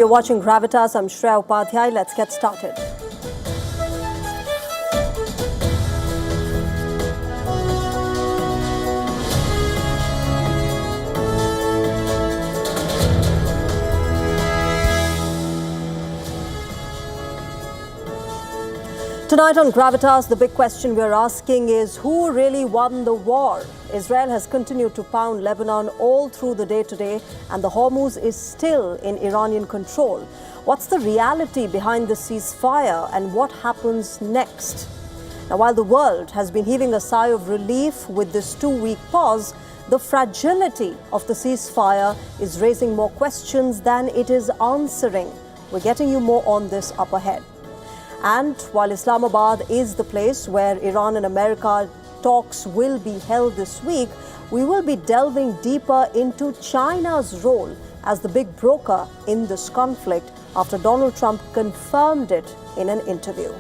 You're watching Gravitas. I'm Shreya Upadhyay. Let's get started. Tonight on Gravitas, the big question we're asking is who really won the war? Israel has continued to pound Lebanon all through the day today, and the Hormuz is still in Iranian control. What's the reality behind the ceasefire and what happens next? Now, while the world has been heaving a sigh of relief with this 2-week pause, the fragility of the ceasefire is raising more questions than it is answering. We're getting you more on this up ahead. And while Islamabad is the place where Iran and America talks will be held this week, we will be delving deeper into China's role as the big broker in this conflict after Donald Trump confirmed it in an interview.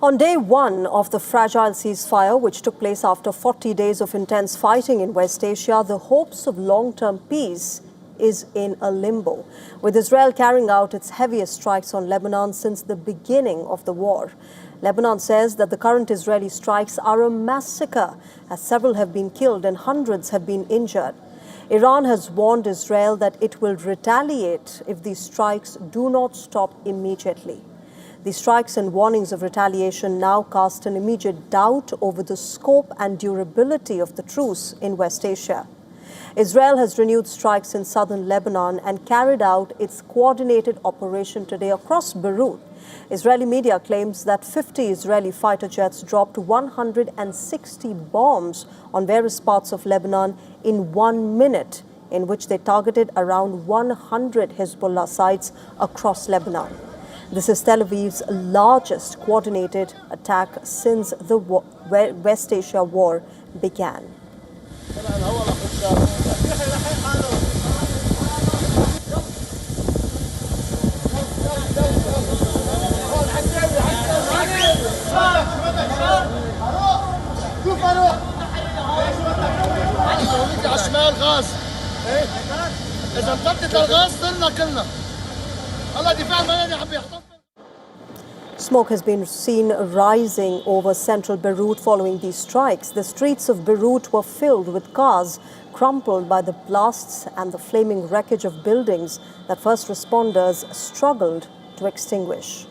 On day one of the fragile ceasefire, which took place after 40 days of intense fighting in West Asia, the hopes of long-term peace is in a limbo, with Israel carrying out its heaviest strikes on Lebanon since the beginning of the war. Lebanon says that the current Israeli strikes are a massacre, as several have been killed and hundreds have been injured. Iran has warned Israel that it will retaliate if these strikes do not stop immediately. The strikes and warnings of retaliation now cast an immediate doubt over the scope and durability of the truce in West Asia. Israel has renewed strikes in southern Lebanon and carried out its coordinated operation today across Beirut. Israeli media claims that 50 Israeli fighter jets dropped 160 bombs on various parts of Lebanon in 1 minute, in which they targeted around 100 Hezbollah sites across Lebanon. This is Tel Aviv's largest coordinated attack since the West Asia war began. Smoke has been seen rising over central Beirut following these strikes. The streets of Beirut were filled with cars crumpled by the blasts and the flaming wreckage of buildings that first responders struggled to extinguish.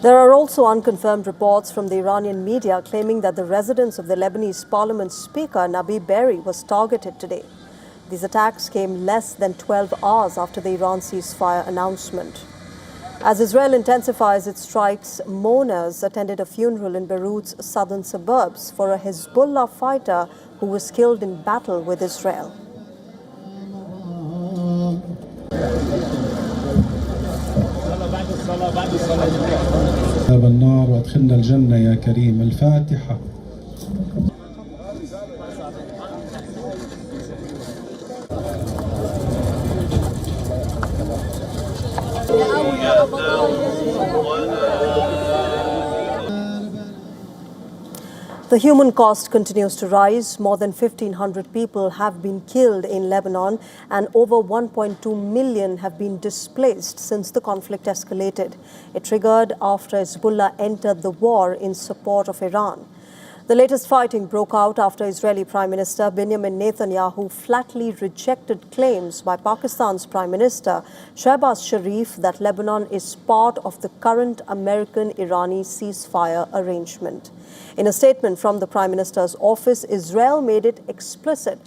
There are also unconfirmed reports from the Iranian media claiming that the residence of the Lebanese parliament speaker, Nabi Berri, was targeted today. These attacks came less than 12 hours after the Iran ceasefire announcement. As Israel intensifies its strikes, mourners attended a funeral in Beirut's southern suburbs for a Hezbollah fighter who was killed in battle with Israel. باب النار وادخلنا الجنة يا كريم. الفاتحة. The human cost continues to rise. More than 1,500 people have been killed in Lebanon and over 1.2 million have been displaced since the conflict escalated. It triggered after Hezbollah entered the war in support of Iran. The latest fighting broke out after Israeli Prime Minister Benjamin Netanyahu flatly rejected claims by Pakistan's Prime Minister Shehbaz Sharif that Lebanon is part of the current American-Irani ceasefire arrangement. In a statement from the Prime Minister's office, Israel made it explicit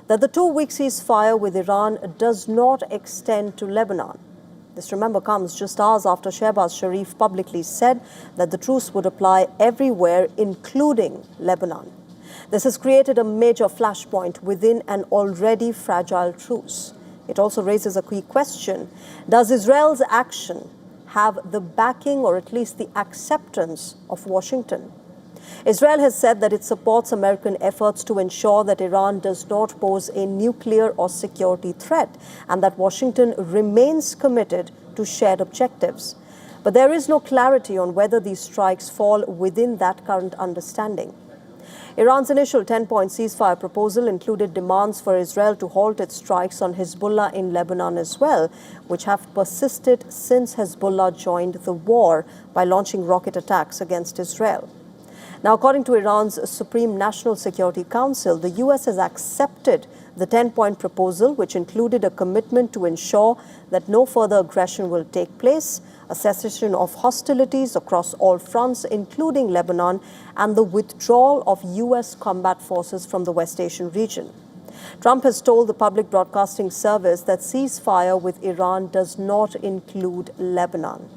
that the two-week ceasefire with Iran does not extend to Lebanon. This, remember, comes just hours after Shehbaz Sharif publicly said that the truce would apply everywhere, including Lebanon. This has created a major flashpoint within an already fragile truce. It also raises a key question. Does Israel's action have the backing or at least the acceptance of Washington? Israel has said that it supports American efforts to ensure that Iran does not pose a nuclear or security threat and that Washington remains committed to shared objectives. But there is no clarity on whether these strikes fall within that current understanding. Iran's initial 10-point ceasefire proposal included demands for Israel to halt its strikes on Hezbollah in Lebanon as well, which have persisted since Hezbollah joined the war by launching rocket attacks against Israel. Now, according to Iran's Supreme National Security Council, the U.S. has accepted the 10-point proposal, which included a commitment to ensure that no further aggression will take place, a cessation of hostilities across all fronts, including Lebanon, and the withdrawal of U.S. combat forces from the West Asian region. Trump has told the public broadcasting service that ceasefire with Iran does not include Lebanon.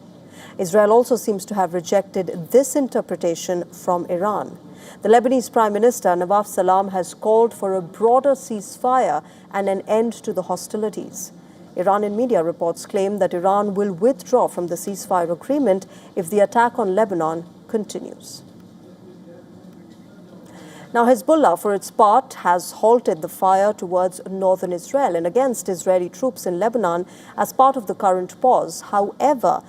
Israel also seems to have rejected this interpretation from Iran. The Lebanese Prime Minister, Nawaf Salam, has called for a broader ceasefire and an end to the hostilities. Iranian media reports claim that Iran will withdraw from the ceasefire agreement if the attack on Lebanon continues. Now, Hezbollah, for its part, has halted the fire towards northern Israel and against Israeli troops in Lebanon as part of the current pause. However,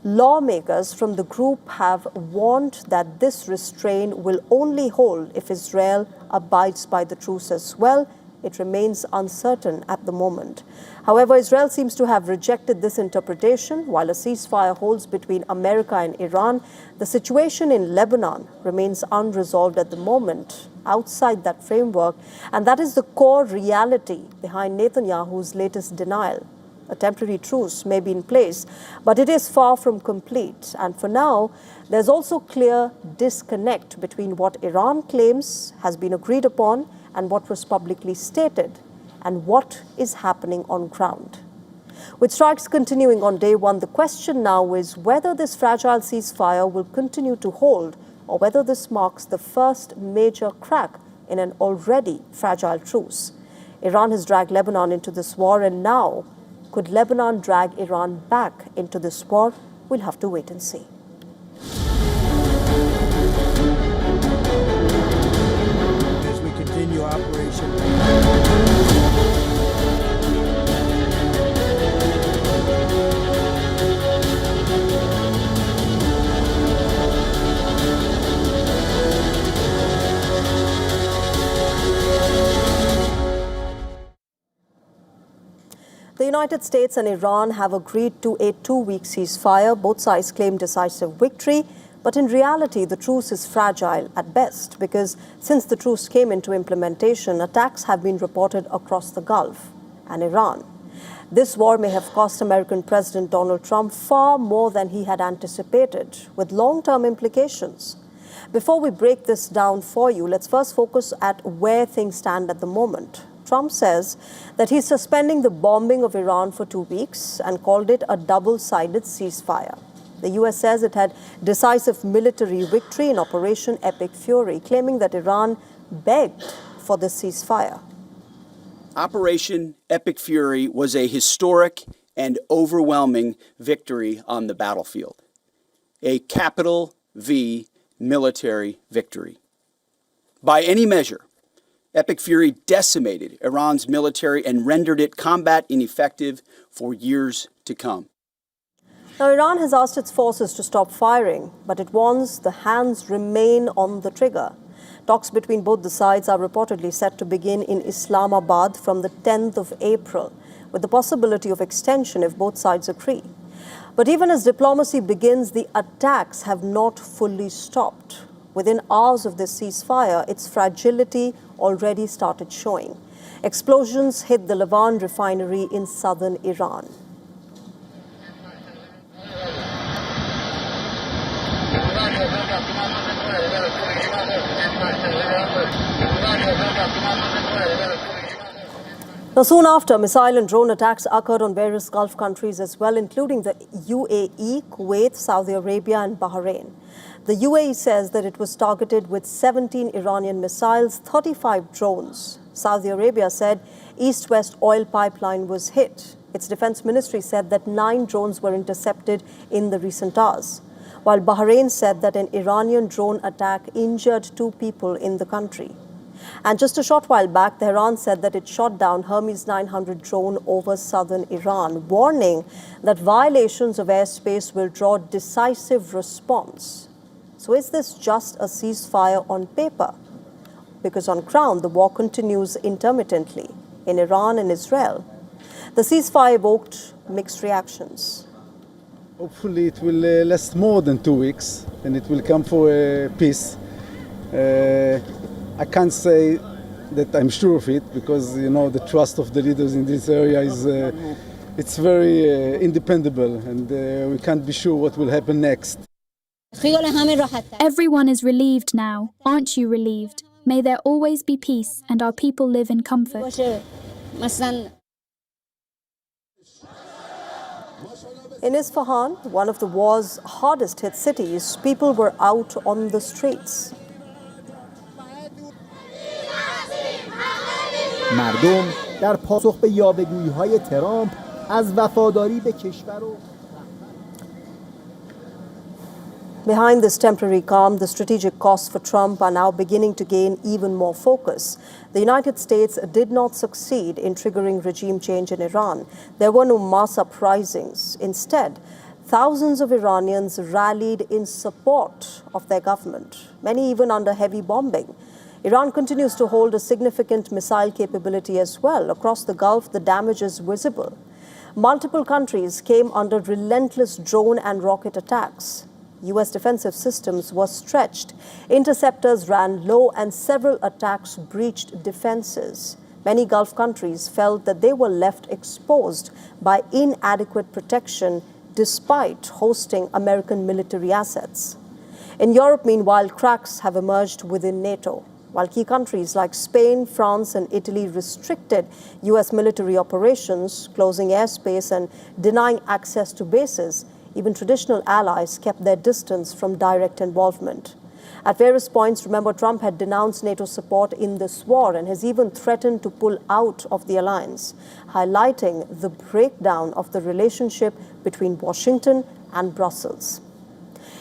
lawmakers from the group have warned that this restraint will only hold if Israel abides by the truce as well. It remains uncertain at the moment. However, Israel seems to have rejected this interpretation. While a ceasefire holds between America and Iran, the situation in Lebanon remains unresolved at the moment outside that framework, and that is the core reality behind Netanyahu's latest denial. A temporary truce may be in place, but it is far from complete. And for now, there's also clear disconnect between what Iran claims has been agreed upon and what was publicly stated, and what is happening on ground. With strikes continuing on day one, the question now is whether this fragile ceasefire will continue to hold or whether this marks the first major crack in an already fragile truce. Iran has dragged Lebanon into this war, and now, could Lebanon drag Iran back into this war? We'll have to wait and see. As we continue operation. The United States and Iran have agreed to a two-week ceasefire. Both sides claim decisive victory, but in reality, the truce is fragile at best because since the truce came into implementation, attacks have been reported across the Gulf and Iran. This war may have cost American President Donald Trump far more than he had anticipated, with long-term implications. Before we break this down for you, let's first focus at where things stand at the moment. Trump says that he's suspending the bombing of Iran for 2 weeks and called it a double-sided ceasefire. The U.S. says it had decisive military victory in Operation Epic Fury, claiming that Iran begged for the ceasefire. Operation Epic Fury was a historic and overwhelming victory on the battlefield. A capital V military victory. By any measure, Epic Fury decimated Iran's military and rendered it combat ineffective for years to come. Now, Iran has asked its forces to stop firing, but it warns the hands remain on the trigger. Talks between both the sides are reportedly set to begin in Islamabad from the 10th of April, with the possibility of extension if both sides agree. But even as diplomacy begins, the attacks have not fully stopped. Within hours of this ceasefire, its fragility already started showing. Explosions hit the Lebanon refinery in southern Iran. Now, soon after, missile and drone attacks occurred on various Gulf countries as well, including the UAE, Kuwait, Saudi Arabia, and Bahrain. The UAE says that it was targeted with 17 Iranian missiles, 35 drones. Saudi Arabia said east-west oil pipeline was hit. Its defense ministry said that 9 drones were intercepted in the recent hours, while Bahrain said that an Iranian drone attack injured 2 people in the country. And just a short while back, Tehran said that it shot down Hermes 900 drone over southern Iran, warning that violations of airspace will draw decisive response. So is this just a ceasefire on paper? Because on ground, the war continues intermittently in Iran and Israel. The ceasefire evoked mixed reactions. Hopefully it will last more than 2 weeks and it will come for peace. I can't say that I'm sure of it because, you know, the trust of the leaders in this area is it's very independable and we can't be sure what will happen next. Everyone is relieved now. Aren't you relieved? May there always be peace and our people live in comfort. In Isfahan, one of the war's hardest hit cities, people were out on the streets. مردم در پاسخ به یاوه‌گویی‌های ترامپ از وفاداری به کشور و Behind this temporary calm, the strategic costs for Trump are now beginning to gain even more focus. The United States did not succeed in triggering regime change in Iran. There were no mass uprisings. Instead, thousands of Iranians rallied in support of their government, many even under heavy bombing. Iran continues to hold a significant missile capability as well. Across the Gulf, the damage is visible. Multiple countries came under relentless drone and rocket attacks. U.S. defensive systems were stretched. Interceptors ran low and several attacks breached defenses. Many Gulf countries felt that they were left exposed by inadequate protection despite hosting American military assets. In Europe, meanwhile, cracks have emerged within NATO. While key countries like Spain, France, and Italy restricted U.S. military operations, closing airspace and denying access to bases, even traditional allies kept their distance from direct involvement. At various points, remember, Trump had denounced NATO support in this war and has even threatened to pull out of the alliance, highlighting the breakdown of the relationship between Washington and Brussels.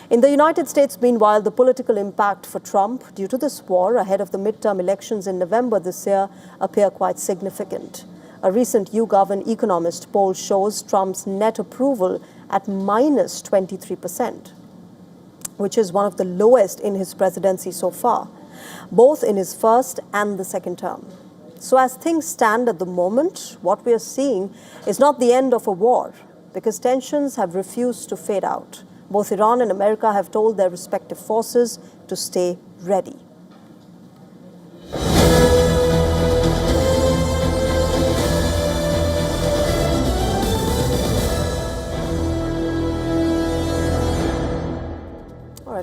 In the United States, meanwhile, the political impact for Trump due to this war ahead of the midterm elections in November this year appear quite significant. A recent YouGov Economist poll shows Trump's net approval at minus 23%, which is one of the lowest in his presidency so far, both in his first and the second term. So as things stand at the moment, what we are seeing is not the end of a war, because tensions have refused to fade out. Both Iran and America have told their respective forces to stay ready.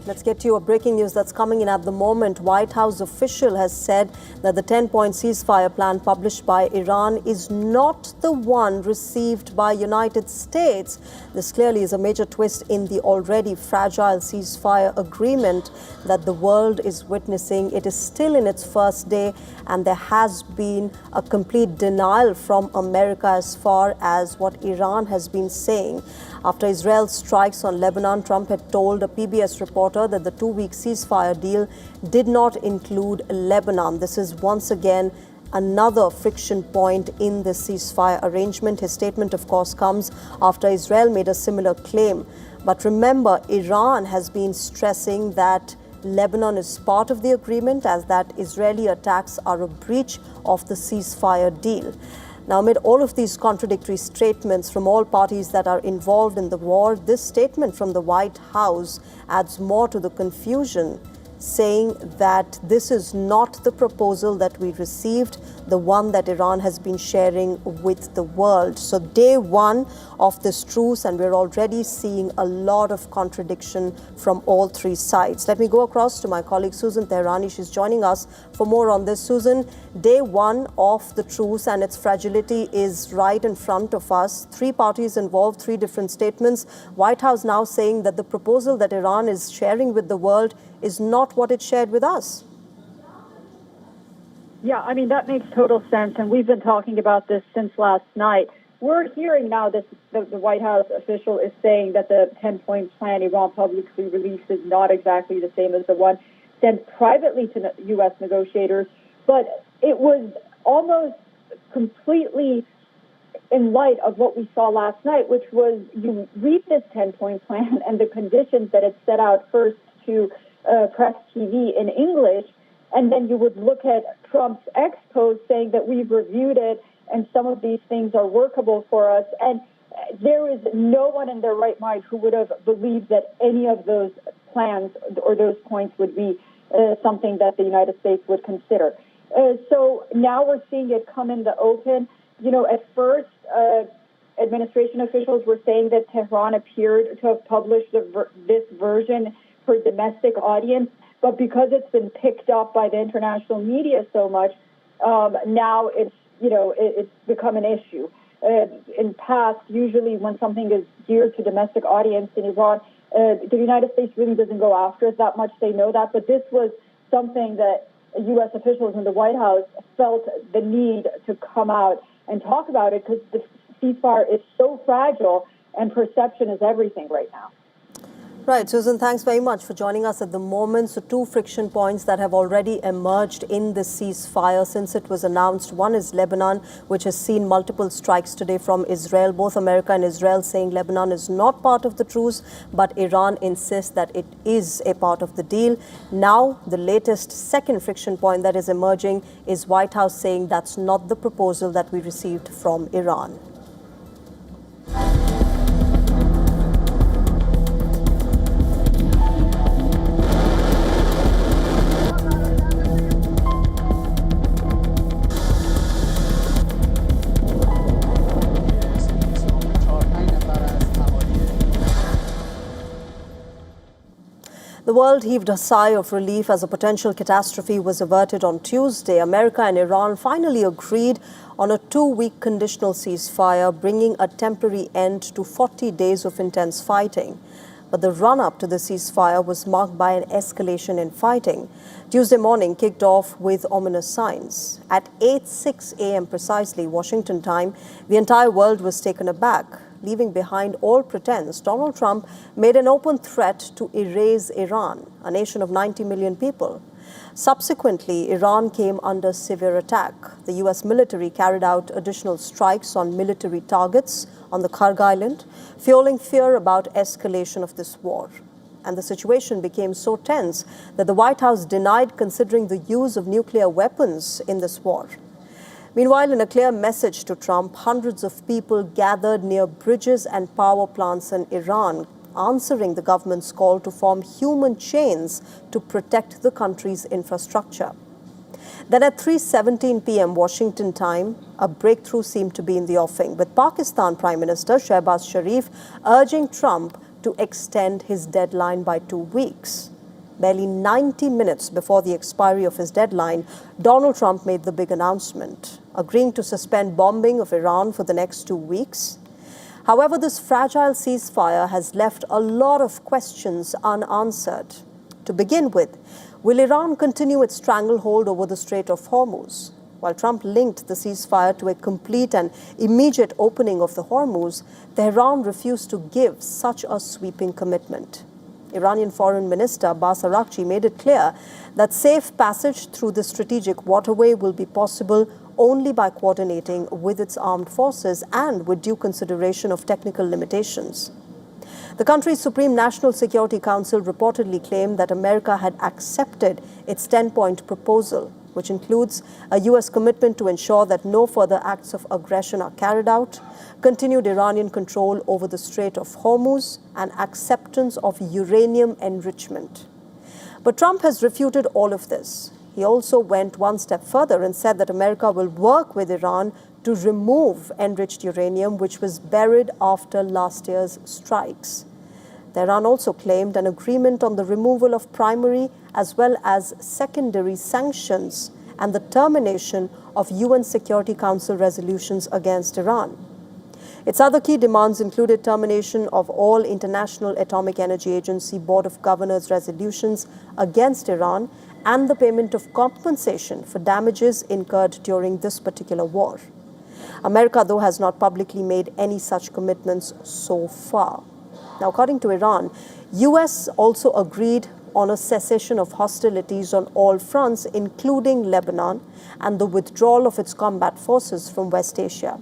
Let's get to a breaking news that's coming in at the moment. White House official has said that the 10-point ceasefire plan published by Iran is not the one received by United States. This clearly is a major twist in the already fragile ceasefire agreement that the world is witnessing. It is still in its first day, and there has been a complete denial from America as far as what Iran has been saying. After Israel's strikes on Lebanon, Trump had told a PBS reporter that the 2-week ceasefire deal did not include Lebanon. This is once again another friction point in the ceasefire arrangement. His statement, of course, comes after Israel made a similar claim. But remember, Iran has been stressing that Lebanon is part of the agreement, as that Israeli attacks are a breach of the ceasefire deal. Now, amid all of these contradictory statements from all parties that are involved in the war, this statement from the White House adds more to the confusion, saying that this is not the proposal that we received, the one that Iran has been sharing with the world. So day one of this truce, and we're already seeing a lot of contradiction from all three sides. Let me go across to my colleague Susan Tehrani. She's joining us for more on this. Susan, day one of the truce and its fragility is right in front of us. Three parties involved, three different statements. White House now saying that the proposal that Iran is sharing with the world is not what it shared with us. Yeah, I mean, that makes total sense, and we've been talking about this since last night. We're hearing now that the White House official is saying that the 10-point plan Iran publicly released is not exactly the same as the one sent privately to U.S. negotiators, but it was almost completely in light of what we saw last night, which was you read this 10-point plan and the conditions that it set out first to press TV in English, and then you would look at Trump's X post saying that we've reviewed it and some of these things are workable for us. And there is no one in their right mind who would have believed that any of those plans or those points would be something that the United States would consider. So now we're seeing it come in the open. You know, at first, administration officials were saying that Tehran appeared to have published this version for domestic audience, but because it's been picked up by the international media so much, now it's become an issue. In past, usually when something is geared to domestic audience in Iran, the United States really doesn't go after it that much. They know that, but this was something that U.S. officials in the White House felt the need to come out and talk about it because the ceasefire is so fragile and perception is everything right now. Right, Susan, thanks very much for joining us at the moment. So two friction points that have already emerged in the ceasefire since it was announced. One is Lebanon, which has seen multiple strikes today from Israel. Both America and Israel saying Lebanon is not part of the truce, but Iran insists that it is a part of the deal. Now, the latest second friction point that is emerging is White House saying that's not the proposal that we received from Iran. The world heaved a sigh of relief as a potential catastrophe was averted on Tuesday. America and Iran finally agreed on a 2-week conditional ceasefire, bringing a temporary end to 40 days of intense fighting. But the run-up to the ceasefire was marked by an escalation in fighting. Tuesday morning kicked off with ominous signs. At 8:06 a.m. precisely, Washington time, the entire world was taken aback. Leaving behind all pretense, Donald Trump made an open threat to erase Iran, a nation of 90 million people. Subsequently, Iran came under severe attack. The U.S. military carried out additional strikes on military targets on the Karg Island, fueling fear about escalation of this war. And the situation became so tense that the White House denied considering the use of nuclear weapons in this war. Meanwhile, in a clear message to Trump, hundreds of people gathered near bridges and power plants in Iran, answering the government's call to form human chains to protect the country's infrastructure. Then at 3:17 p.m. Washington time, a breakthrough seemed to be in the offing, with Pakistan Prime Minister Shehbaz Sharif urging Trump to extend his deadline by 2 weeks. Barely 90 minutes before the expiry of his deadline, Donald Trump made the big announcement, agreeing to suspend bombing of Iran for the next 2 weeks. However, this fragile ceasefire has left a lot of questions unanswered. To begin with, will Iran continue its stranglehold over the Strait of Hormuz? While Trump linked the ceasefire to a complete and immediate opening of the Hormuz, Tehran refused to give such a sweeping commitment. Iranian Foreign Minister Abbas Araghchi made it clear that safe passage through the strategic waterway will be possible only by coordinating with its armed forces and with due consideration of technical limitations. The country's Supreme National Security Council reportedly claimed that America had accepted its 10-point proposal, which includes a U.S. commitment to ensure that no further acts of aggression are carried out, continued Iranian control over the Strait of Hormuz, and acceptance of uranium enrichment. But Trump has refuted all of this. He also went one step further and said that America will work with Iran to remove enriched uranium, which was buried after last year's strikes. Tehran also claimed an agreement on the removal of primary as well as secondary sanctions and the termination of UN Security Council resolutions against Iran. Its other key demands included termination of all International Atomic Energy Agency Board of Governors resolutions against Iran and the payment of compensation for damages incurred during this particular war. America, though, has not publicly made any such commitments so far. Now, according to Iran, US also agreed on a cessation of hostilities on all fronts, including Lebanon, and the withdrawal of its combat forces from West Asia.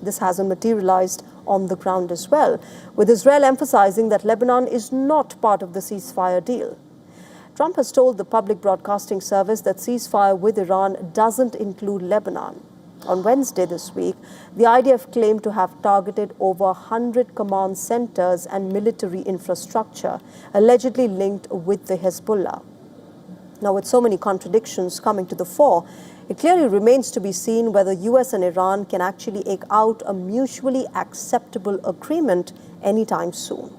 This hasn't materialized on the ground as well, with Israel emphasizing that Lebanon is not part of the ceasefire deal. Trump has told the public broadcasting service that ceasefire with Iran doesn't include Lebanon. On Wednesday this week, the IDF claimed to have targeted over 100 command centers and military infrastructure, allegedly linked with the Hezbollah. Now, with so many contradictions coming to the fore, it clearly remains to be seen whether US and Iran can actually eke out a mutually acceptable agreement anytime soon.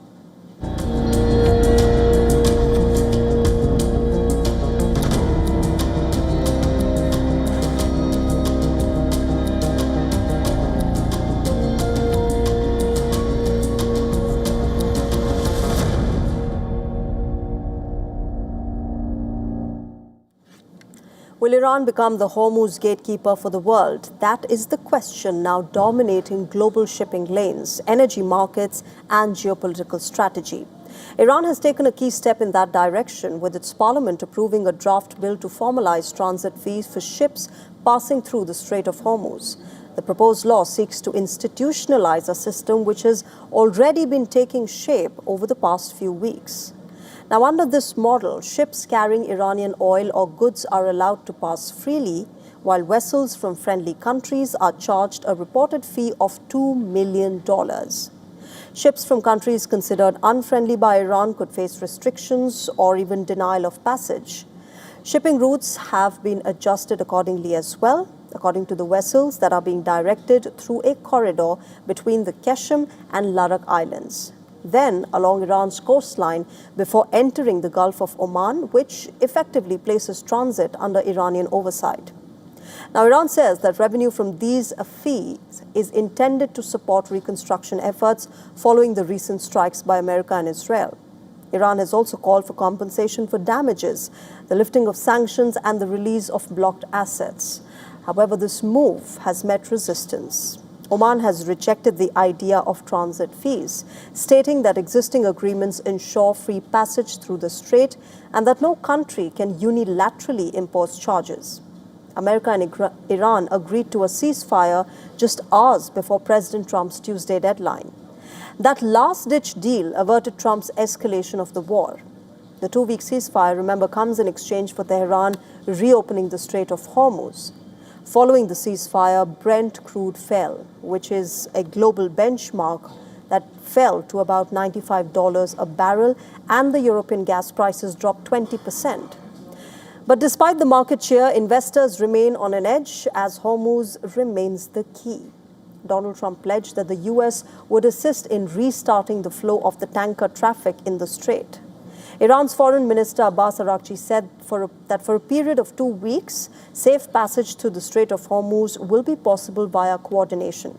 Will Iran become the Hormuz gatekeeper for the world? That is the question now dominating global shipping lanes, energy markets, and geopolitical strategy. Iran has taken a key step in that direction, with its parliament approving a draft bill to formalize transit fees for ships passing through the Strait of Hormuz. The proposed law seeks to institutionalize a system which has already been taking shape over the past few weeks. Now, under this model, ships carrying Iranian oil or goods are allowed to pass freely, while vessels from friendly countries are charged a reported fee of $2 million. Ships from countries considered unfriendly by Iran could face restrictions or even denial of passage. Shipping routes have been adjusted accordingly as well, according to the vessels that are being directed through a corridor between the Qeshm and Larak Islands, then along Iran's coastline before entering the Gulf of Oman, which effectively places transit under Iranian oversight. Now, Iran says that revenue from these fees is intended to support reconstruction efforts following the recent strikes by America and Israel. Iran has also called for compensation for damages, the lifting of sanctions, and the release of blocked assets. However, this move has met resistance. Oman has rejected the idea of transit fees, stating that existing agreements ensure free passage through the strait and that no country can unilaterally impose charges. America and Iran agreed to a ceasefire just hours before President Trump's Tuesday deadline. That last-ditch deal averted Trump's escalation of the war. The two-week ceasefire, remember, comes in exchange for Tehran reopening the Strait of Hormuz. Following the ceasefire, Brent crude fell, which is a global benchmark that fell to about $95 a barrel, and the European gas prices dropped 20%. But despite the market cheer, investors remain on an edge as Hormuz remains the key. Donald Trump pledged that the U.S. would assist in restarting the flow of the tanker traffic in the strait. Iran's Foreign Minister Abbas Araghchi said that for a period of 2 weeks, safe passage through the Strait of Hormuz will be possible via coordination.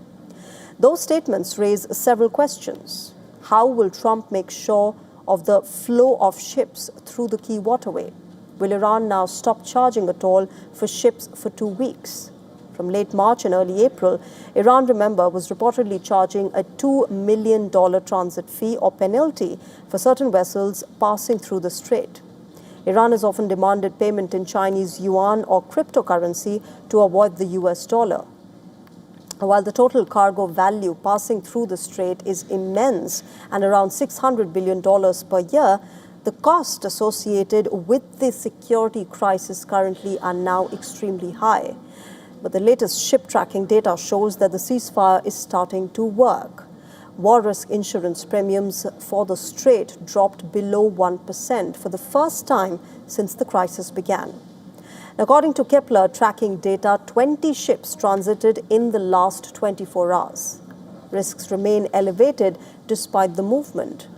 Those statements raise several questions. How will Trump make sure of the flow of ships through the key waterway? Will Iran now stop charging a toll for ships for 2 weeks? From late March and early April, Iran, remember, was reportedly charging a $2 million transit fee or penalty for certain vessels passing through the strait. Iran has often demanded payment in Chinese yuan or cryptocurrency to avoid the US dollar. While the total cargo value passing through the strait is immense and around $600 billion per year, the costs associated with the security crisis currently are now extremely high. But the latest ship tracking data shows that the ceasefire is starting to work. War risk insurance premiums for the strait dropped below 1% for the first time since the crisis began. According to Kepler tracking data, 20 ships transited in the last 24 hours. Risks remain elevated despite the movement.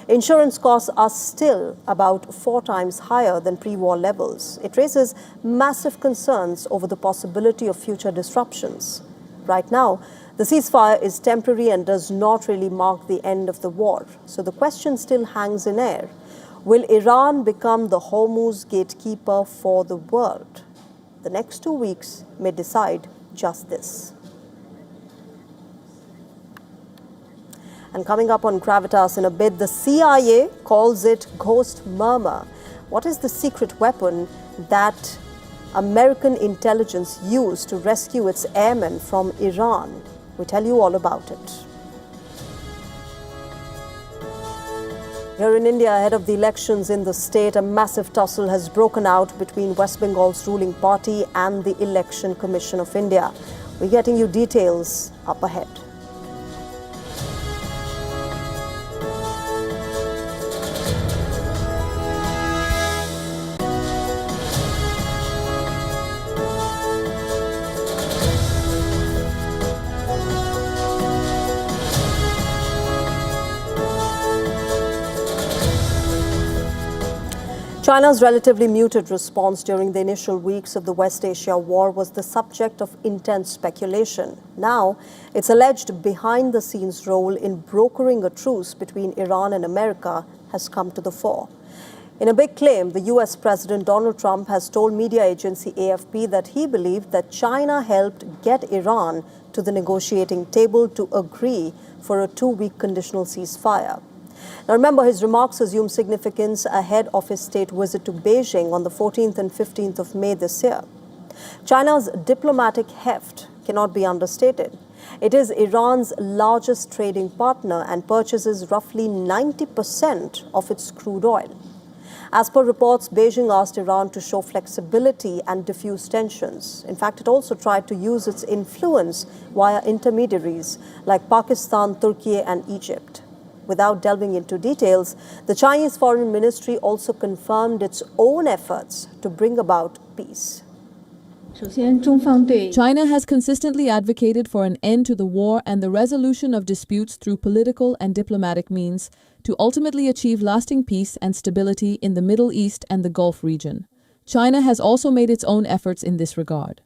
Insurance costs are still about 4 times higher than pre-war levels. It raises massive concerns over the possibility of future disruptions. Right now, the ceasefire is temporary and does not really mark the end of the war. So the question still hangs in air. Will Iran become the Hormuz gatekeeper for the world? The next 2 weeks may decide just this. And coming up on Gravitas in a bit, the CIA calls it Ghost Murmur. What is the secret weapon that American intelligence used to rescue its airmen from Iran? We tell you all about it. Here in India, ahead of the elections in the state, a massive tussle has broken out between West Bengal's ruling party and the Election Commission of India. We're getting you details up ahead. China's relatively muted response during the initial weeks of the West Asia war was the subject of intense speculation. Now, its alleged behind-the-scenes role in brokering a truce between Iran and America has come to the fore. In a big claim, the US President Donald Trump has told media agency AFP that he believed that China helped get Iran to the negotiating table to agree for a 2-week conditional ceasefire. Now remember, his remarks assume significance ahead of his state visit to Beijing on the 14th and 15th of May this year. China's diplomatic heft cannot be understated. It is Iran's largest trading partner and purchases roughly 90% of its crude oil. As per reports, Beijing asked Iran to show flexibility and diffuse tensions. In fact, it also tried to use its influence via intermediaries like Pakistan, Turkey, and Egypt. Without delving into details, the Chinese Foreign Ministry also confirmed its own efforts to bring about peace. China has consistently advocated for an end to the war and the resolution of disputes through political and diplomatic means to ultimately achieve lasting peace and stability in the Middle East and the Gulf region. China has also made its own efforts in this regard.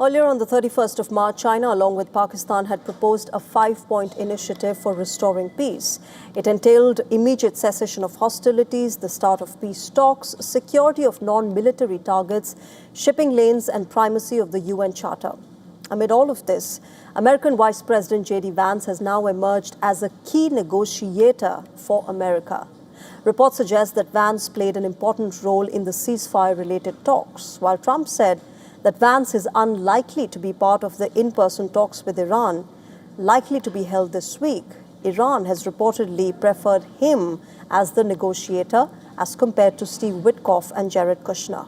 Earlier on the 31st of March, China, along with Pakistan, had proposed a 5-point initiative for restoring peace. It entailed immediate cessation of hostilities, the start of peace talks, security of non-military targets, shipping lanes, and primacy of the UN Charter. Amid all of this, American Vice President J.D. Vance has now emerged as a key negotiator for America. Reports suggest that Vance played an important role in the ceasefire-related talks, while Trump said that Vance is unlikely to be part of the in-person talks with Iran, likely to be held this week. Iran has reportedly preferred him as the negotiator as compared to Steve Witkoff and Jared Kushner.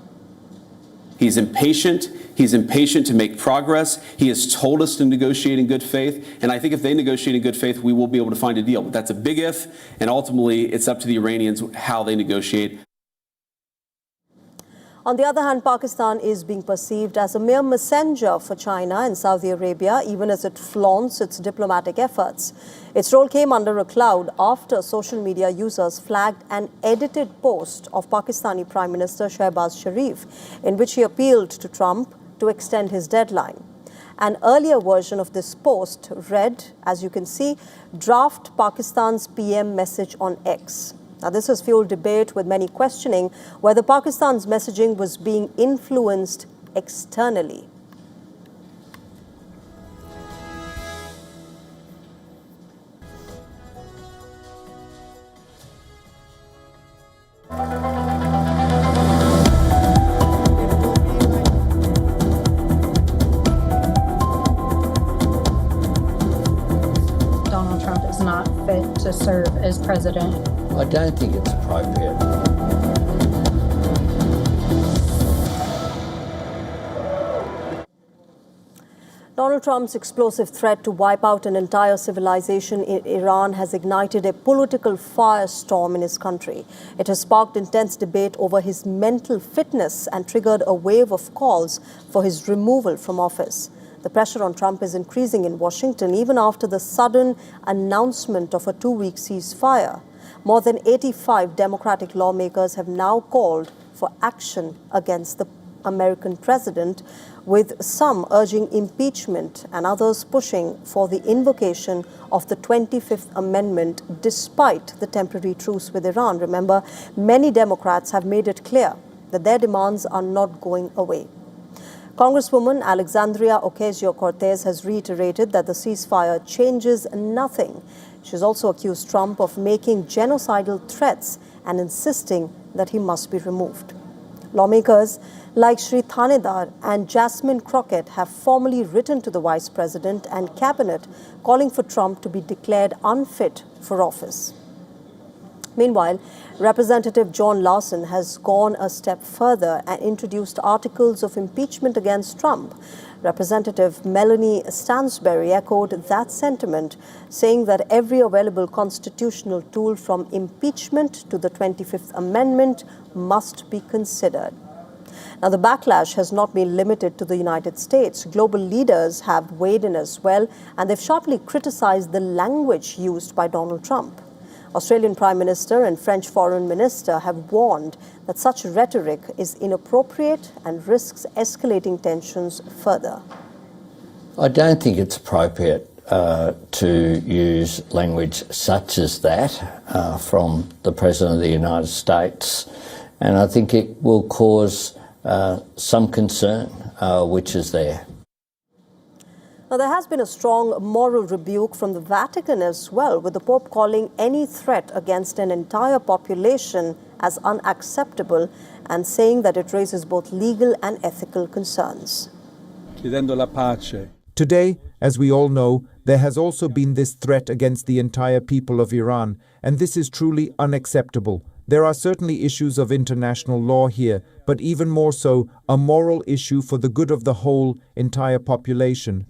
He's impatient. He's impatient to make progress. He has told us to negotiate in good faith. And I think if they negotiate in good faith, we will be able to find a deal. But that's a big if. And ultimately, it's up to the Iranians how they negotiate. On the other hand, Pakistan is being perceived as a mere messenger for China and Saudi Arabia, even as it flaunts its diplomatic efforts. Its role came under a cloud after social media users flagged an edited post of Pakistani Prime Minister Shehbaz Sharif, in which he appealed to Trump to extend his deadline. An earlier version of this post read, as you can see, draft Pakistan's PM message on X. Now, this has fueled debate, with many questioning whether Pakistan's messaging was being influenced externally. Donald Trump is not fit to serve as president. I don't think it's appropriate. Donald Trump's explosive threat to wipe out an entire civilization in Iran has ignited a political firestorm in his country. It has sparked intense debate over his mental fitness and triggered a wave of calls for his removal from office. The pressure on Trump is increasing in Washington even after the sudden announcement of a 2-week ceasefire. More than 85 Democratic lawmakers have now called for action against the American president, with some urging impeachment and others pushing for the invocation of the 25th Amendment despite the temporary truce with Iran. Remember, many Democrats have made it clear that their demands are not going away. Congresswoman Alexandria Ocasio-Cortez has reiterated that the ceasefire changes nothing. She's also accused Trump of making genocidal threats and insisting that he must be removed. Lawmakers like Shri Thanedar and Jasmine Crockett have formally written to the Vice President and Cabinet calling for Trump to be declared unfit for office. Meanwhile, Representative John Larson has gone a step further and introduced articles of impeachment against Trump. Representative Melanie Stansbury echoed that sentiment, saying that every available constitutional tool from impeachment to the 25th Amendment must be considered. Now, the backlash has not been limited to the United States. Global leaders have weighed in as well, and they've sharply criticized the language used by Donald Trump. Australian Prime Minister and French Foreign Minister have warned that such rhetoric is inappropriate and risks escalating tensions further. I don't think it's appropriate to use language such as that from the President of the United States, and I think it will cause some concern, which is there. Now, there has been a strong moral rebuke from the Vatican as well, with the Pope calling any threat against an entire population as unacceptable and saying that it raises both legal and ethical concerns. Today, as we all know, there has also been this threat against the entire people of Iran, and this is truly unacceptable. There are certainly issues of international law here, but even more so, a moral issue for the good of the whole entire population.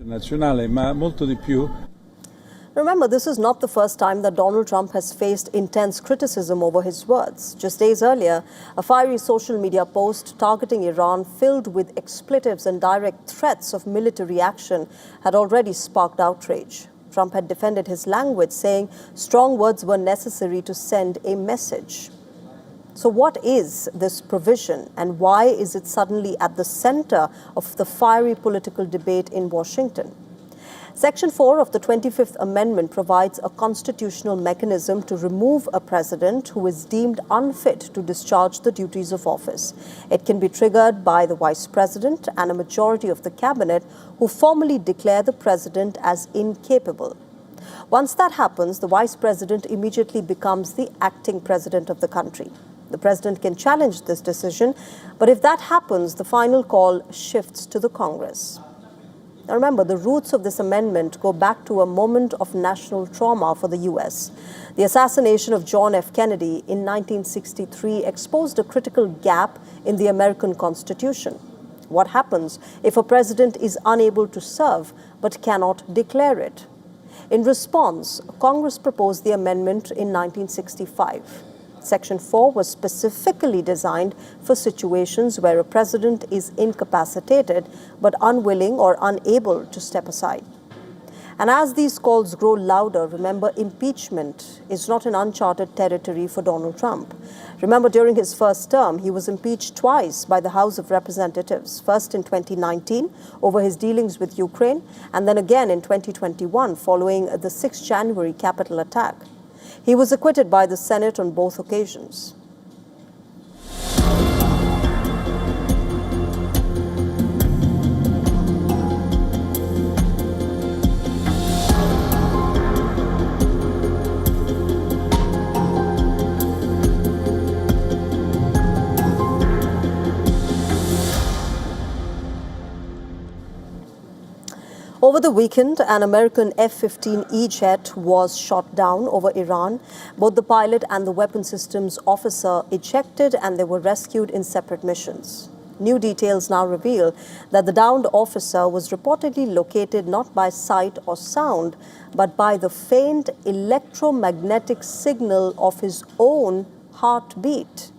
Remember, this is not the first time that Donald Trump has faced intense criticism over his words. Just days earlier, a fiery social media post targeting Iran filled with expletives and direct threats of military action had already sparked outrage. Trump had defended his language, saying strong words were necessary to send a message. So what is this provision, and why is it suddenly at the center of the fiery political debate in Washington? Section 4 of the 25th Amendment provides a constitutional mechanism to remove a president who is deemed unfit to discharge the duties of office. It can be triggered by the Vice President and a majority of the Cabinet, who formally declare the president as incapable. Once that happens, the Vice President immediately becomes the acting president of the country. The president can challenge this decision, but if that happens, the final call shifts to the Congress. Now remember, the roots of this amendment go back to a moment of national trauma for the U.S. The assassination of John F. Kennedy in 1963 exposed a critical gap in the American Constitution. What happens if a president is unable to serve but cannot declare it? In response, Congress proposed the amendment in 1965. Section 4 was specifically designed for situations where a president is incapacitated but unwilling or unable to step aside. And as these calls grow louder, remember, impeachment is not an uncharted territory for Donald Trump. Remember, during his first term, he was impeached twice by the House of Representatives, first in 2019 over his dealings with Ukraine, and then again in 2021 following the 6th January Capitol attack. He was acquitted by the Senate on both occasions. Over the weekend, an American F-15E jet was shot down over Iran. Both the pilot and the weapon systems officer ejected, and they were rescued in separate missions. New details now reveal that the downed officer was reportedly located not by sight or sound, but by the faint electromagnetic signal of his own heartbeat.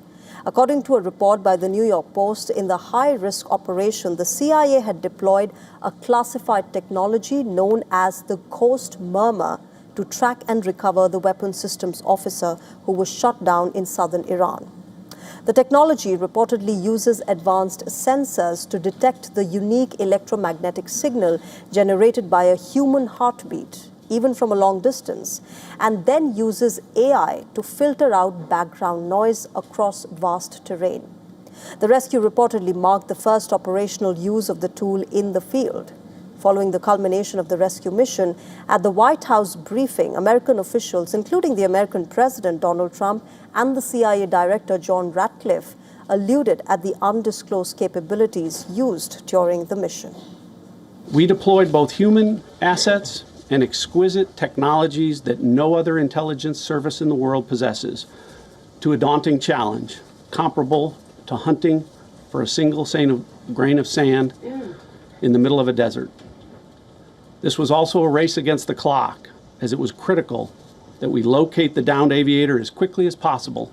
According to a report by the New York Post, in the high-risk operation, the CIA had deployed a classified technology known as the ghost murmur to track and recover the weapons systems officer who was shot down in southern Iran. The technology reportedly uses advanced sensors to detect the unique electromagnetic signal generated by a human heartbeat, even from a long distance, and then uses AI to filter out background noise across vast terrain. The rescue reportedly marked the first operational use of the tool in the field. Following the culmination of the rescue mission, at the White House briefing, American officials, including the American President Donald Trump and the CIA Director John Ratcliffe, alluded at the undisclosed capabilities used during the mission. We deployed both human assets and exquisite technologies that no other intelligence service in the world possesses to a daunting challenge, comparable to hunting for a single grain of sand in the middle of a desert. This was also a race against the clock, as it was critical that we locate the downed aviator as quickly as possible.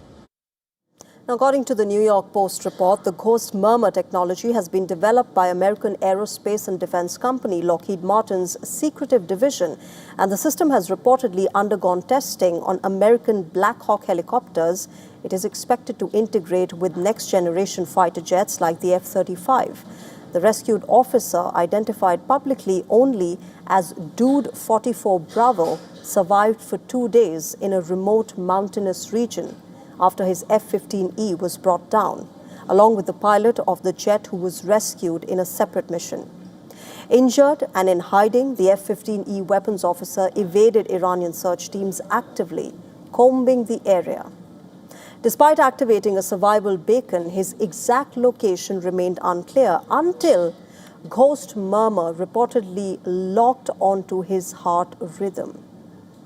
Now, according to the New York Post report, the ghost murmur technology has been developed by American aerospace and defense company Lockheed Martin's secretive division, and the system has reportedly undergone testing on American Black Hawk helicopters. It is expected to integrate with next-generation fighter jets like the F-35. The rescued officer, identified publicly only as Dude 44 Bravo, survived for 2 days in a remote mountainous region after his F-15E was brought down, along with the pilot of the jet who was rescued in a separate mission. Injured and in hiding, the F-15E weapons officer evaded Iranian search teams actively, combing the area. Despite activating a survival beacon, his exact location remained unclear until ghost murmur reportedly locked onto his heart rhythm.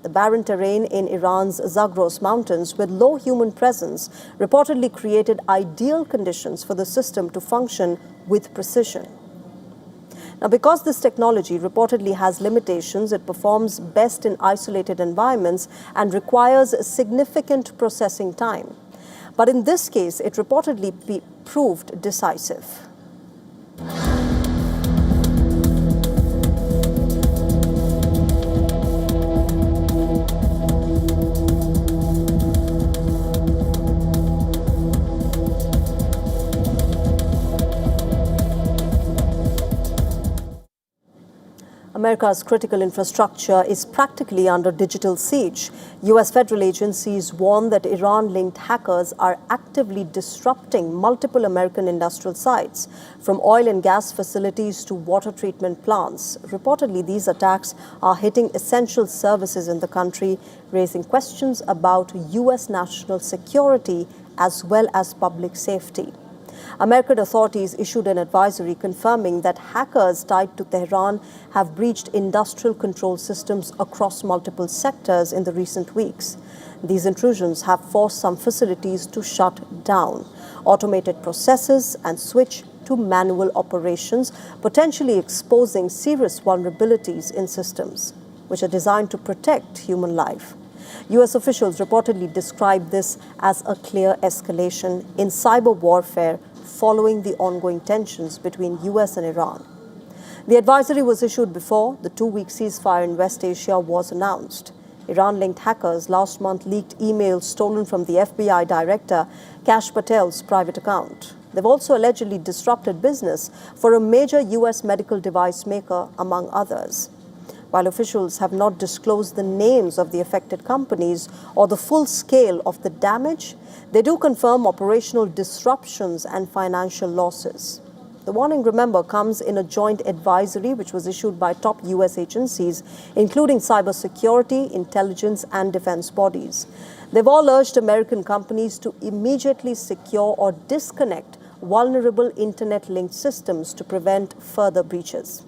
The barren terrain in Iran's Zagros Mountains, with low human presence, reportedly created ideal conditions for the system to function with precision. Now, because this technology reportedly has limitations, it performs best in isolated environments and requires significant processing time. But in this case, it reportedly proved decisive. America's critical infrastructure is practically under digital siege. U.S. federal agencies warn that Iran-linked hackers are actively disrupting multiple American industrial sites, from oil and gas facilities to water treatment plants. Reportedly, these attacks are hitting essential services in the country, raising questions about U.S. national security as well as public safety. American authorities issued an advisory confirming that hackers tied to Tehran have breached industrial control systems across multiple sectors in the recent weeks. These intrusions have forced some facilities to shut down, automated processes, and switch to manual operations, potentially exposing serious vulnerabilities in systems, which are designed to protect human life. U.S. officials reportedly described this as a clear escalation in cyber warfare following the ongoing tensions between U.S. and Iran. The advisory was issued before the 2-week ceasefire in West Asia was announced. Iran-linked hackers last month leaked emails stolen from the FBI director Kash Patel's private account. They've also allegedly disrupted business for a major U.S. medical device maker, among others. While officials have not disclosed the names of the affected companies or the full scale of the damage, they do confirm operational disruptions and financial losses. The warning, remember, comes in a joint advisory which was issued by top US agencies, including cybersecurity, intelligence, and defense bodies. They've all urged American companies to immediately secure or disconnect vulnerable internet-linked systems to prevent further breaches.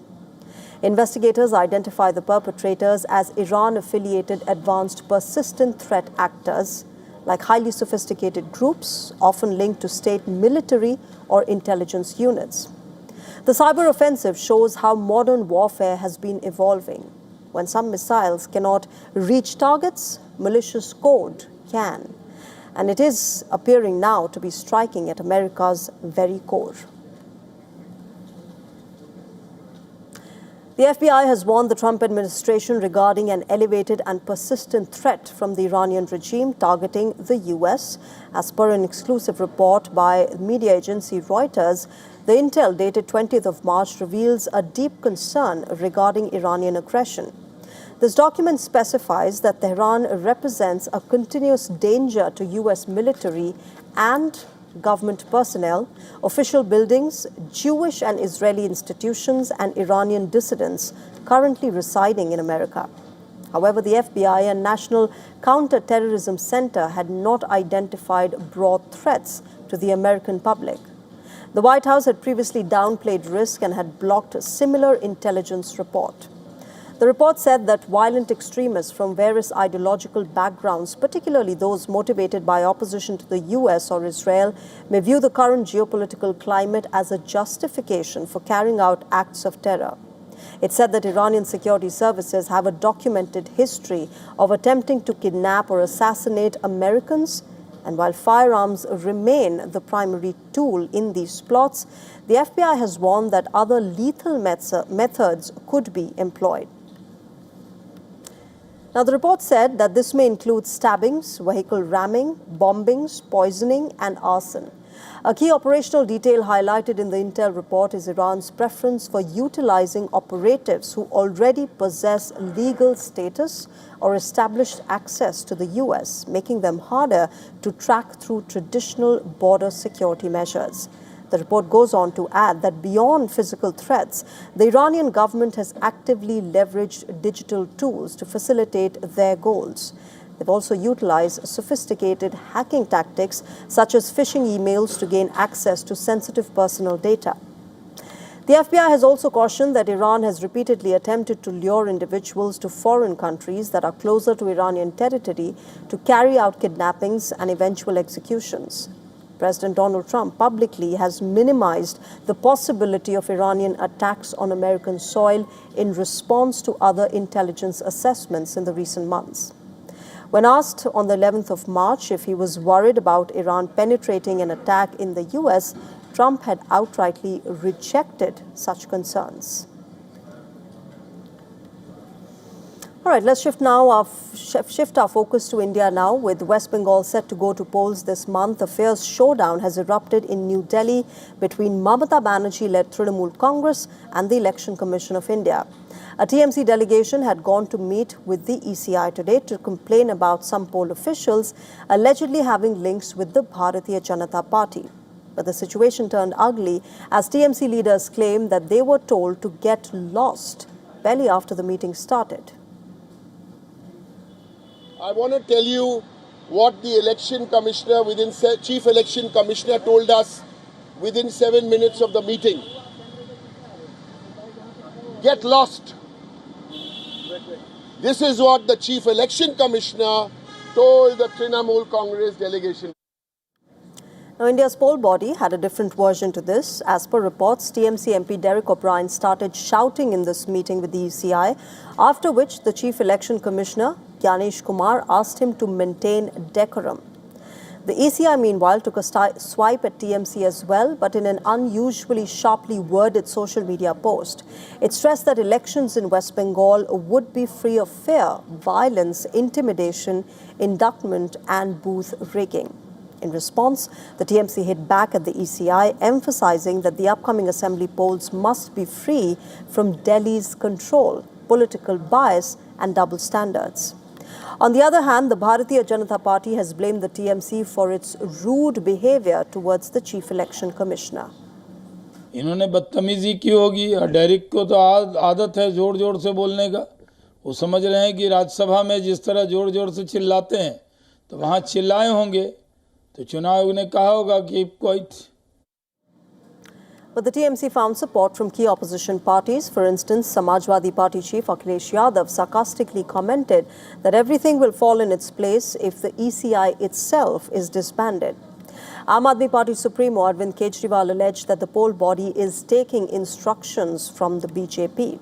Investigators identify the perpetrators as Iran-affiliated advanced persistent threat actors, like highly sophisticated groups, often linked to state military or intelligence units. The cyber offensive shows how modern warfare has been evolving. When some missiles cannot reach targets, malicious code can. And it is appearing now to be striking at America's very core. The FBI has warned the Trump administration regarding an elevated and persistent threat from the Iranian regime targeting the US. As per an exclusive report by media agency Reuters, the intel dated 20th of March reveals a deep concern regarding Iranian aggression. This document specifies that Tehran represents a continuous danger to US military and government personnel, official buildings, Jewish and Israeli institutions, and Iranian dissidents currently residing in America. However, the FBI and National Counter-Terrorism Center had not identified broad threats to the American public. The White House had previously downplayed risk and had blocked a similar intelligence report. The report said that violent extremists from various ideological backgrounds, particularly those motivated by opposition to the US or Israel, may view the current geopolitical climate as a justification for carrying out acts of terror. It said that Iranian security services have a documented history of attempting to kidnap or assassinate Americans, and while firearms remain the primary tool in these plots, the FBI has warned that other lethal methods could be employed. Now, the report said that this may include stabbings, vehicle ramming, bombings, poisoning, and arson. A key operational detail highlighted in the intel report is Iran's preference for utilizing operatives who already possess legal status or established access to the US, making them harder to track through traditional border security measures. The report goes on to add that beyond physical threats, the Iranian government has actively leveraged digital tools to facilitate their goals. They've also utilized sophisticated hacking tactics such as phishing emails to gain access to sensitive personal data. The FBI has also cautioned that Iran has repeatedly attempted to lure individuals to foreign countries that are closer to Iranian territory to carry out kidnappings and eventual executions. President Donald Trump publicly has minimized the possibility of Iranian attacks on American soil in response to other intelligence assessments in the recent months. When asked on the 11th of March if he was worried about Iran penetrating an attack in the US, Trump had outrightly rejected such concerns. All right, let's shift our focus to India now. With West Bengal set to go to polls this month, a fierce showdown has erupted in New Delhi between Mamata Banerjee-led Trinamool Congress and the Election Commission of India. A TMC delegation had gone to meet with the ECI today to complain about some poll officials allegedly having links with the Bharatiya Janata Party. But the situation turned ugly as TMC leaders claimed that they were told to get lost barely after the meeting started. I want to tell you what the election commissioner, chief election commissioner told us within 7 minutes of the meeting. Get lost. This is what the chief election commissioner told the Trinamool Congress delegation. Now, India's poll body had a different version to this. As per reports, TMC MP Derek O'Brien started shouting in this meeting with the ECI, after which the Chief Election Commissioner, Gyanesh Kumar, asked him to maintain decorum. The ECI, meanwhile, took a swipe at TMC as well, but in an unusually sharply worded social media post. It stressed that elections in West Bengal would be free of fear, violence, intimidation, indictment, and booth rigging. In response, the TMC hit back at the ECI, emphasizing that the upcoming assembly polls must be free from Delhi's control. political bias and double standards. On the other hand, the Bharatiya Janata Party has blamed the TMC for its rude behavior towards the Chief Election Commissioner. इन्होंने बदतमीजी की होगी और Derek को तो आदत है जोर जोर से बोलने का। वो समझ रहे हैं कि राज्यसभा में जिस तरह जोर जोर से चिल्लाते हैं तो वहाँ चिल्लाए होंगे, तो चुनाव आयोग ने कहा होगा keep quiet. But the TMC found support from key opposition parties. For instance, Samajwadi Party chief Akhilesh Yadav sarcastically commented that everything will fall in its place if the ECI itself is disbanded. Aam Aadmi Party Supremo Arvind Kejriwal alleged that the poll body is taking instructions from the BJP.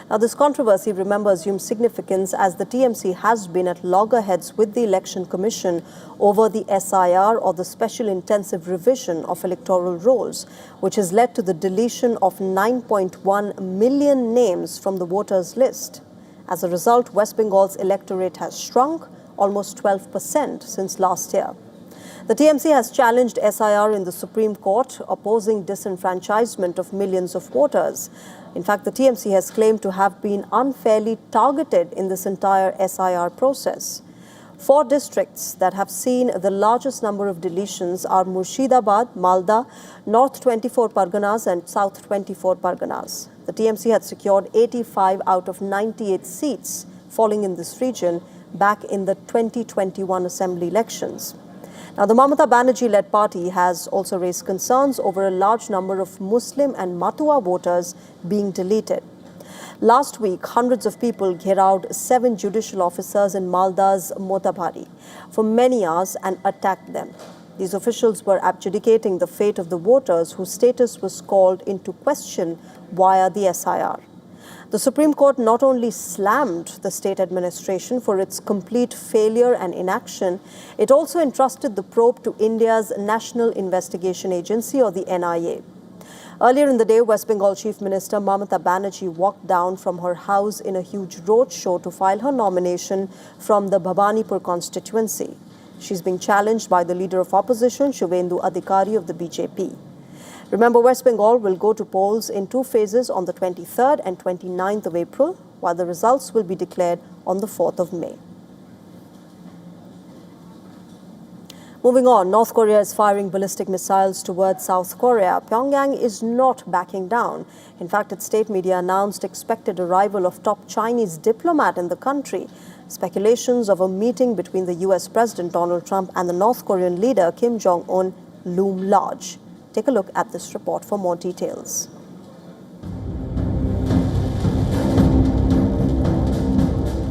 Now, this controversy, remember, assumes significance as the TMC has been at loggerheads with the Election Commission over the SIR, or the Special Intensive Revision of Electoral Rolls, which has led to the deletion of 9.1 million names from the voters' list. As a result, West Bengal's electorate has shrunk almost 12% since last year. The TMC has challenged SIR in the Supreme Court, opposing disenfranchisement of millions of voters. In fact, the TMC has claimed to have been unfairly targeted in this entire SIR process. 4 districts that have seen the largest number of deletions are Murshidabad, Malda, North 24 Parganas and South 24 Parganas. The TMC had secured 85 out of 98 seats falling in this region back in the 2021 Assembly elections. Now, the Mamata Banerjee-led party has also raised concerns over a large number of Muslim and Matua voters being deleted. Last week, hundreds of people gherawed 7 judicial officers in Malda's Motabari for many hours and attacked them. These officials were adjudicating the fate of the voters whose status was called into question via the SIR. The Supreme Court not only slammed the state administration for its complete failure and inaction, it also entrusted the probe to India's National Investigation Agency, or the NIA. Earlier in the day, West Bengal Chief Minister Mamata Banerjee walked down from her house in a huge roadshow to file her nomination from the Bhabanipur constituency. She's being challenged by the leader of opposition, Shubhendu Adhikari of the BJP. Remember, West Bengal will go to polls in 2 phases on the 23rd and 29th of April, while the results will be declared on the 4th of May. Moving on, North Korea is firing ballistic missiles towards South Korea. Pyongyang is not backing down. In fact, its state media announced expected arrival of top Chinese diplomat in the country. Speculations of a meeting between the US President Donald Trump and the North Korean leader Kim Jong-un loom large. Take a look at this report for more details.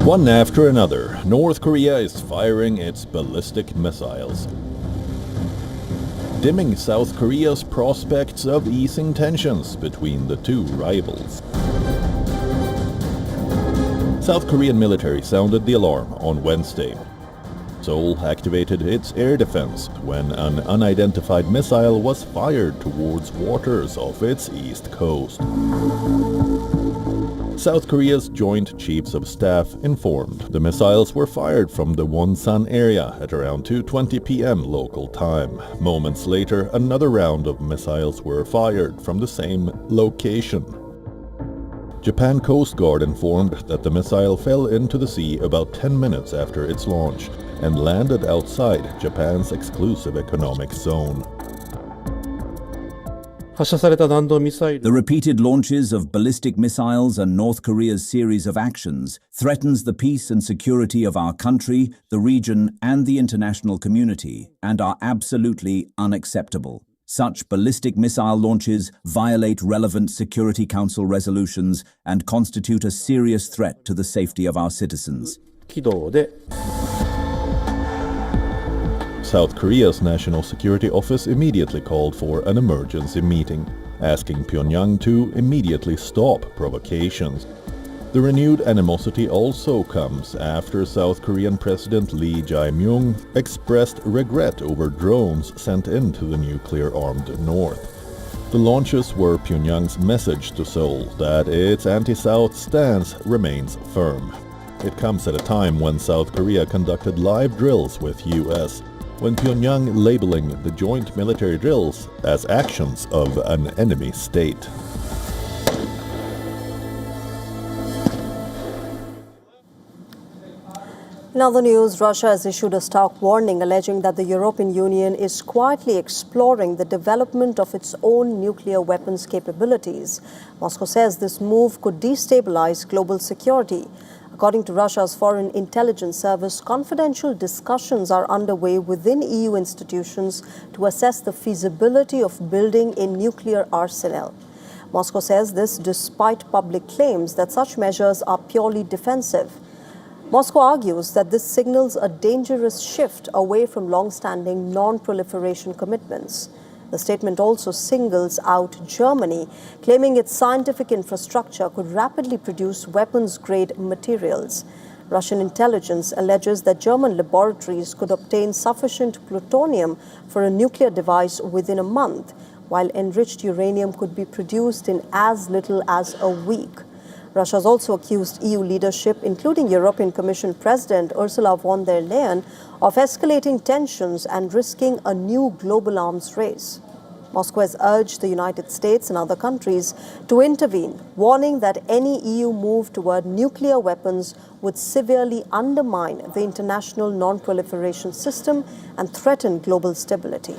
One after another, North Korea is firing its ballistic missiles, dimming South Korea's prospects of easing tensions between the two rivals. South Korean military sounded the alarm on Wednesday. Seoul activated its air defense when an unidentified missile was fired towards waters off its east coast. South Korea's Joint Chiefs of Staff informed the missiles were fired from the Wonsan area at around 2:20 p.m. local time. Moments later, another round of missiles were fired from the same location. Japan Coast Guard informed that the missile fell into the sea about 10 minutes after its launch and landed outside Japan's exclusive economic zone. The repeated launches of ballistic missiles and North Korea's series of actions threatens the peace and security of our country, the region, and the international community, and are absolutely unacceptable. Such ballistic missile launches violate relevant Security Council resolutions and constitute a serious threat to the safety of our citizens. South Korea's National Security Office immediately called for an emergency meeting, asking Pyongyang to immediately stop provocations. The renewed animosity also comes after South Korean President Lee Jae-myung expressed regret over drones sent into the nuclear-armed north. The launches were Pyongyang's message to Seoul that its anti-South stance remains firm. It comes at a time when South Korea conducted live drills with US, when Pyongyang labeling the joint military drills as actions of an enemy state. In other news, Russia has issued a stark warning alleging that the European Union is quietly exploring the development of its own nuclear weapons capabilities. Moscow says this move could destabilize global security. According to Russia's Foreign Intelligence Service, confidential discussions are underway within EU institutions to assess the feasibility of building a nuclear arsenal. Moscow says this despite public claims that such measures are purely defensive. Moscow argues that this signals a dangerous shift away from long-standing non-proliferation commitments. The statement also singles out Germany, claiming its scientific infrastructure could rapidly produce weapons-grade materials. Russian intelligence alleges that German laboratories could obtain sufficient plutonium for a nuclear device within a month, while enriched uranium could be produced in as little as a week. Russia has also accused EU leadership, including European Commission President Ursula von der Leyen, of escalating tensions and risking a new global arms race. Moscow has urged the United States and other countries to intervene, warning that any EU move toward nuclear weapons would severely undermine the international non-proliferation system and threaten global stability.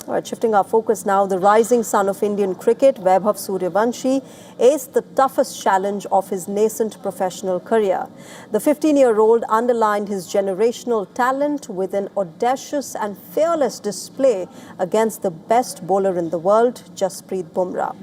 All right, shifting our focus now, the rising sun of Indian cricket, Vaibhav Suryavanshi, aced the toughest challenge of his nascent professional career. The 15-year-old underlined his generational talent with an audacious and fearless display against the best bowler in the world, Jasprit Bumrah.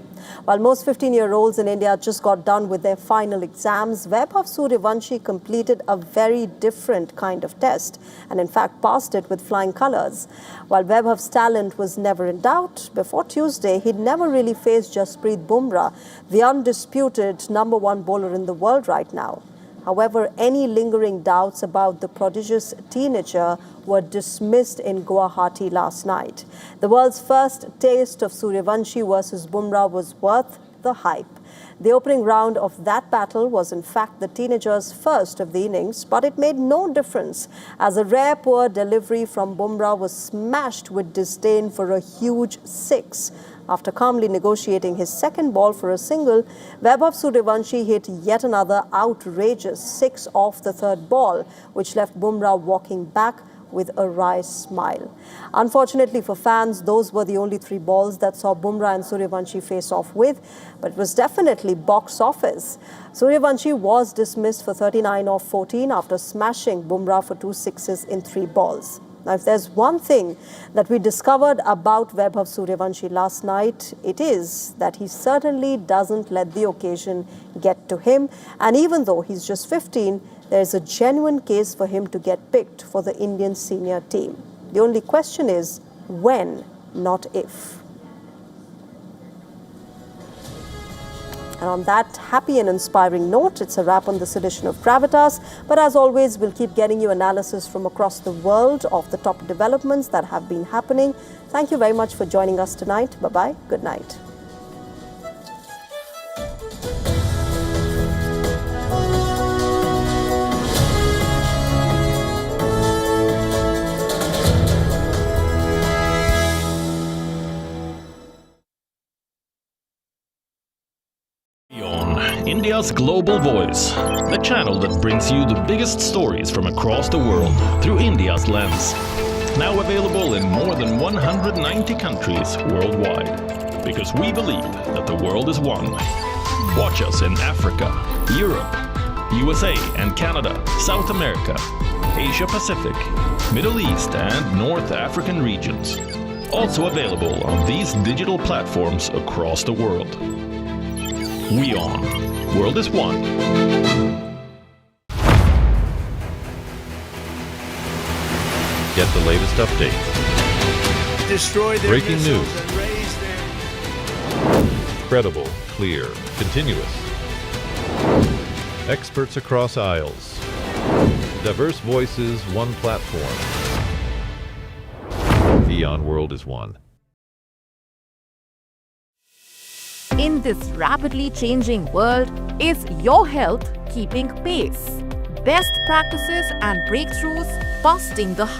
While most 15-year-olds in India just got done with their final exams, Vaibhav Suryavanshi completed a very different kind of test and in fact passed it with flying colours. While Vaibhav's talent was never in doubt, before Tuesday he'd never really faced Jasprit Bumrah, the undisputed #1 bowler in the world right now. However, any lingering doubts about the prodigious teenager were dismissed in Guwahati last night. The world's first taste of Suryavanshi versus Bumrah was worth the hype. The opening round of that battle was in fact the teenager's first of the innings, but it made no difference as a rare poor delivery from Bumrah was smashed with disdain for a huge 6. After calmly negotiating his second ball for a single, Vaibhav Suryavanshi hit yet another outrageous 6 off the third ball, which left Bumrah walking back with a wry smile. Unfortunately for fans, those were the only 3 balls that saw Bumrah and Suryavanshi face off with, but it was definitely box office. Suryavanshi was dismissed for 39 off 14 after smashing Bumrah for 2 sixes in 3 balls. Now, if there's one thing that we discovered about Vaibhav Suryavanshi last night, it is that he certainly doesn't let the occasion get to him. And even though he's just 15, there's a genuine case for him to get picked for the Indian senior team. The only question is when, not if. And on that happy and inspiring note, it's a wrap on this edition of Gravitas. But as always, we'll keep getting you analysis from across the world of the top developments that have been happening. Thank you very much for joining us tonight. Bye-bye. Good night. India's global voice, the channel that brings you the biggest stories from across the world through India's lens. Now available in more than 190 countries worldwide. Because we believe that the world is one. Watch us in Africa, Europe, USA and Canada, South America, Asia Pacific, Middle East and North African regions. Also available on these digital platforms across the world. WION. World is one. Get the latest updates. Destroy their Breaking missiles news. and raise their... Credible, clear, continuous. Experts across aisles. Diverse voices, one platform. WION World is one. In this rapidly changing world, is your health keeping pace? Best practices and breakthroughs busting the